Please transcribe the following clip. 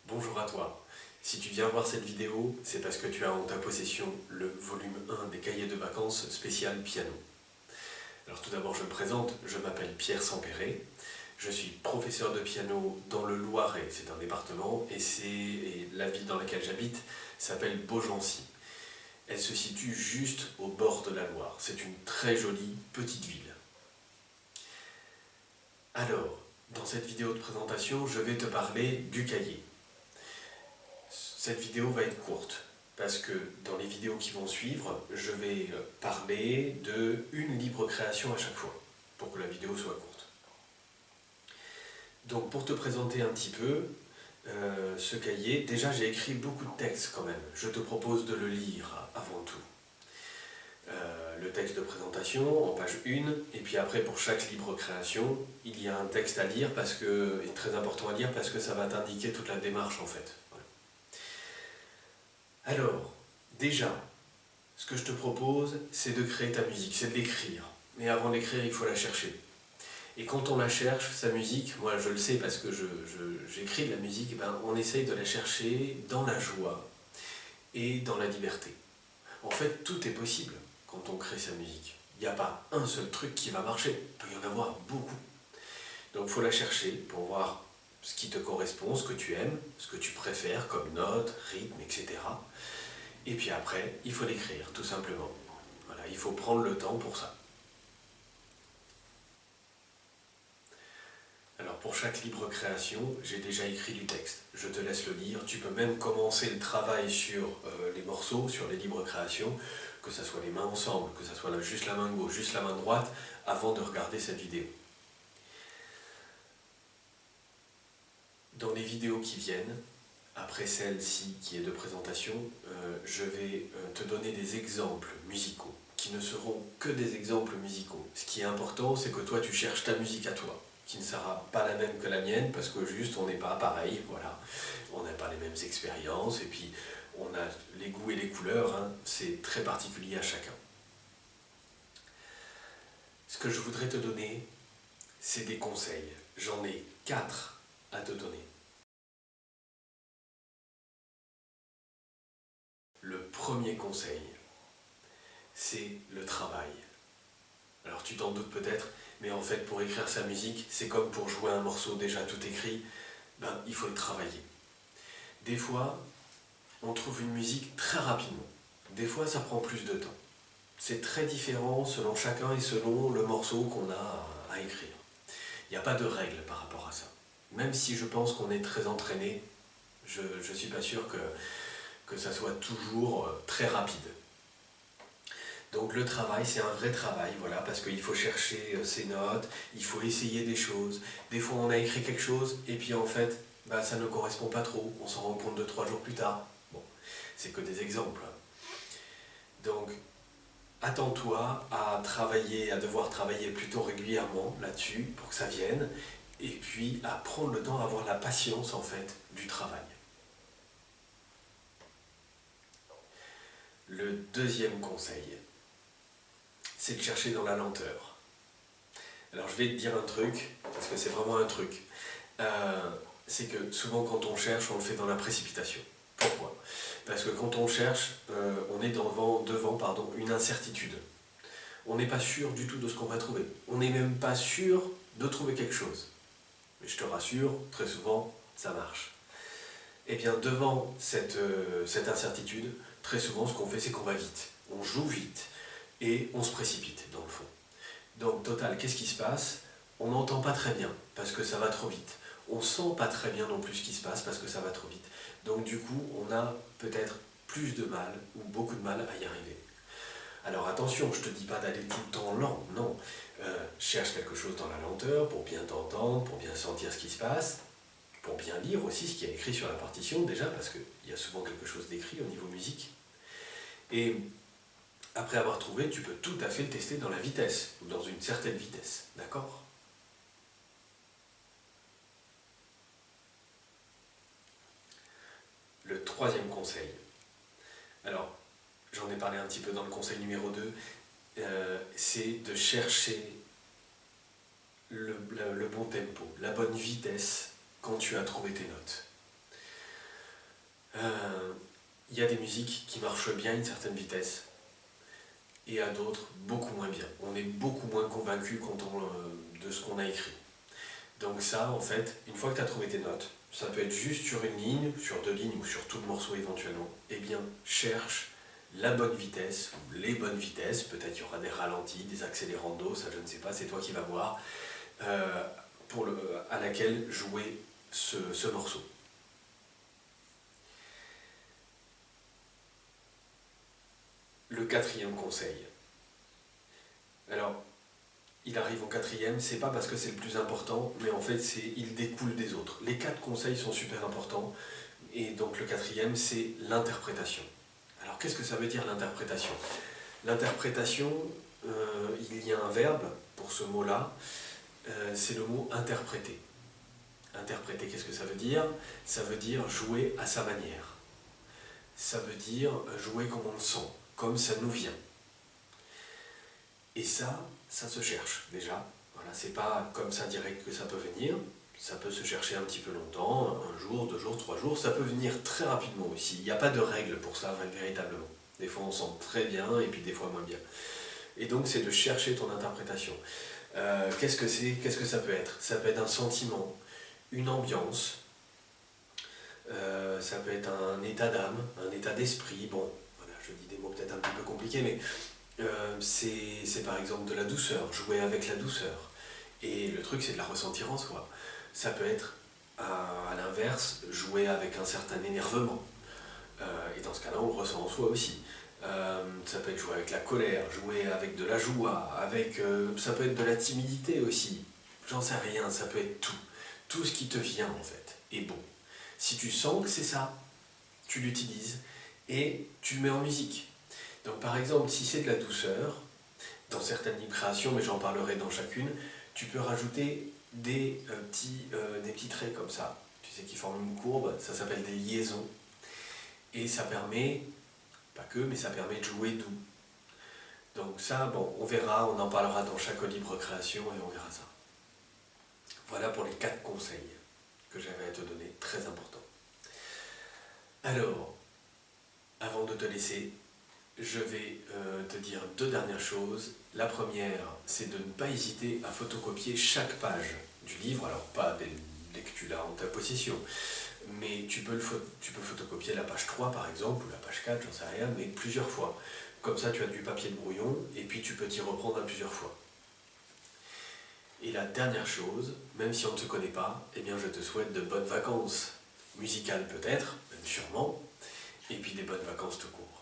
Bonjour à toi. Si tu viens voir cette vidéo, c'est parce que tu as en ta possession le volume 1 des cahiers de vacances spécial piano. Alors tout d'abord je me présente, je m'appelle Pierre Sampéré, je suis professeur de piano dans le Loiret, c'est un département, et la ville dans laquelle j'habite s'appelle Beaugency. Elle se situe juste au bord de la Loire, c'est une très jolie petite ville. Alors, dans cette vidéo de présentation, je vais te parler du cahier. Cette vidéo va être courte parce que dans les vidéos qui vont suivre, je vais parler d'une libre création à chaque fois pour que la vidéo soit courte. Donc pour te présenter un petit peu ce cahier, déjà j'ai écrit beaucoup de textes quand même. Je te propose de le lire avant tout. Le texte de présentation en page 1, et puis après pour chaque libre création, il y a un texte à lire et très important à lire parce que ça va t'indiquer toute la démarche en fait. Alors, déjà, ce que je te propose, c'est de créer ta musique, c'est de l'écrire. Mais avant d'écrire, il faut la chercher. Et quand on la cherche, sa musique, moi je le sais parce que j'écris de la musique, on essaye de la chercher dans la joie et dans la liberté. En fait, tout est possible quand on crée sa musique. Il n'y a pas un seul truc qui va marcher, il peut y en avoir beaucoup. Donc il faut la chercher pour voir ce qui te correspond, ce que tu aimes, ce que tu préfères comme notes, rythme, etc. Et puis après, il faut l'écrire, tout simplement. Voilà, il faut prendre le temps pour ça. Alors pour chaque libre création, j'ai déjà écrit du texte. Je te laisse le lire. Tu peux même commencer le travail sur les morceaux, sur les libres créations, que ce soit les mains ensemble, que ce soit juste la main gauche, juste la main droite, avant de regarder cette vidéo. Dans les vidéos qui viennent, après celle-ci qui est de présentation, je vais te donner des exemples musicaux, qui ne seront que des exemples musicaux. Ce qui est important, c'est que toi tu cherches ta musique à toi, qui ne sera pas la même que la mienne, parce que juste on n'est pas pareil, voilà. On n'a pas les mêmes expériences, et puis on a les goûts et les couleurs, hein, c'est très particulier à chacun. Ce que je voudrais te donner, c'est des conseils. J'en ai 4 à te donner. Le premier conseil, c'est le travail. Alors tu t'en doutes peut-être, mais en fait pour écrire sa musique, c'est comme pour jouer un morceau déjà tout écrit, il faut le travailler. Des fois, on trouve une musique très rapidement. Des fois, ça prend plus de temps. C'est très différent selon chacun et selon le morceau qu'on a à écrire. Il n'y a pas de règle par rapport à ça. Même si je pense qu'on est très entraîné, je ne suis pas sûr que ça soit toujours très rapide. Donc le travail, c'est un vrai travail, voilà, parce qu'il faut chercher ses notes, il faut essayer des choses. Des fois, on a écrit quelque chose, et puis en fait, ça ne correspond pas trop. On s'en rend compte 2-3 jours plus tard. Bon, c'est que des exemples. Donc, attends-toi à travailler, à devoir travailler plutôt régulièrement là-dessus, pour que ça vienne, et puis à prendre le temps, à avoir la patience, en fait, du travail. Le deuxième conseil, c'est de chercher dans la lenteur. Alors je vais te dire un truc, parce que c'est vraiment un truc. C'est que souvent quand on cherche, on le fait dans la précipitation. Pourquoi? Parce que quand on cherche, on est devant une incertitude. On n'est pas sûr du tout de ce qu'on va trouver. On n'est même pas sûr de trouver quelque chose. Mais je te rassure, très souvent, ça marche. Et bien devant cette incertitude, très souvent ce qu'on fait, c'est qu'on va vite. On joue vite et on se précipite dans le fond. Donc total, qu'est-ce qui se passe? On n'entend pas très bien parce que ça va trop vite. On sent pas très bien non plus ce qui se passe parce que ça va trop vite. Donc du coup, on a peut-être plus de mal ou beaucoup de mal à y arriver. Alors attention, je ne te dis pas d'aller tout le temps lent, non. Cherche quelque chose dans la lenteur pour bien t'entendre, pour bien sentir ce qui se passe, pour bien lire aussi ce qui est écrit sur la partition déjà, parce qu'il y a souvent quelque chose d'écrit au niveau musique. Et après avoir trouvé, tu peux tout à fait le tester dans la vitesse, ou dans une certaine vitesse, d'accord? Le troisième conseil. Alors, j'en ai parlé un petit peu dans le conseil numéro 2, c'est de chercher le bon tempo, la bonne vitesse quand tu as trouvé tes notes. il y a des musiques qui marchent bien à une certaine vitesse, et à d'autres beaucoup moins bien. On est beaucoup moins convaincu de ce qu'on a écrit. Donc ça, en fait, une fois que tu as trouvé tes notes, ça peut être juste sur une ligne, sur 2 lignes ou sur tout le morceau éventuellement, eh bien, cherche la bonne vitesse ou les bonnes vitesses, peut-être il y aura des ralentis, des accélérandos, ça je ne sais pas, c'est toi qui vas voir, à laquelle jouer ce morceau. Le 4e conseil. Alors, il arrive au 4e, c'est pas parce que c'est le plus important, mais en fait, il découle des autres. Les 4 conseils sont super importants, et donc le 4e, c'est l'interprétation. Alors, qu'est-ce que ça veut dire l'interprétation? L'interprétation, il y a un verbe pour ce mot-là, c'est le mot interpréter. Interpréter, qu'est-ce que ça veut dire? Ça veut dire jouer à sa manière. Ça veut dire jouer comme on le sent, comme ça nous vient. Et ça se cherche déjà. Voilà, c'est pas comme ça direct que ça peut venir. Ça peut se chercher un petit peu longtemps, 1 jour, 2 jours, 3 jours. Ça peut venir très rapidement aussi. Il n'y a pas de règle pour ça, véritablement. Des fois on sent très bien et puis des fois moins bien. Et donc c'est de chercher ton interprétation. Qu'est-ce que c'est? Qu'est-ce que ça peut être? Ça peut être un sentiment, une ambiance, ça peut être un état d'âme, un état d'esprit. Bon, voilà, je dis des mots peut-être un petit peu compliqués, mais c'est par exemple de la douceur, jouer avec la douceur. Et le truc, c'est de la ressentir en soi. Ça peut être, à l'inverse, jouer avec un certain énervement. Et dans ce cas-là, on le ressent en soi aussi. Ça peut être jouer avec la colère, jouer avec de la joie, ça peut être de la timidité aussi. J'en sais rien, ça peut être tout. Tout ce qui te vient, en fait, est bon. Si tu sens que c'est ça, tu l'utilises et tu le mets en musique. Donc par exemple, si c'est de la douceur, dans certaines libres créations, mais j'en parlerai dans chacune, tu peux rajouter des petits traits comme ça, tu sais, qui forment une courbe, ça s'appelle des liaisons. Et ça permet, pas que, mais ça permet de jouer doux. Donc ça, bon, on verra, on en parlera dans chaque libre création et on verra ça. Voilà pour les 4 conseils que j'avais à te donner, très importants. Alors, avant de te laisser, je vais te dire 2 dernières choses. La première, c'est de ne pas hésiter à photocopier chaque page du livre, alors pas dès que tu l'as en ta possession, mais tu peux photocopier la page 3 par exemple, ou la page 4, j'en sais rien, mais plusieurs fois. Comme ça, tu as du papier de brouillon, et puis tu peux t'y reprendre à plusieurs fois. Et la dernière chose, même si on ne se connaît pas, eh bien je te souhaite de bonnes vacances, musicales peut-être, même sûrement, et puis des bonnes vacances tout court.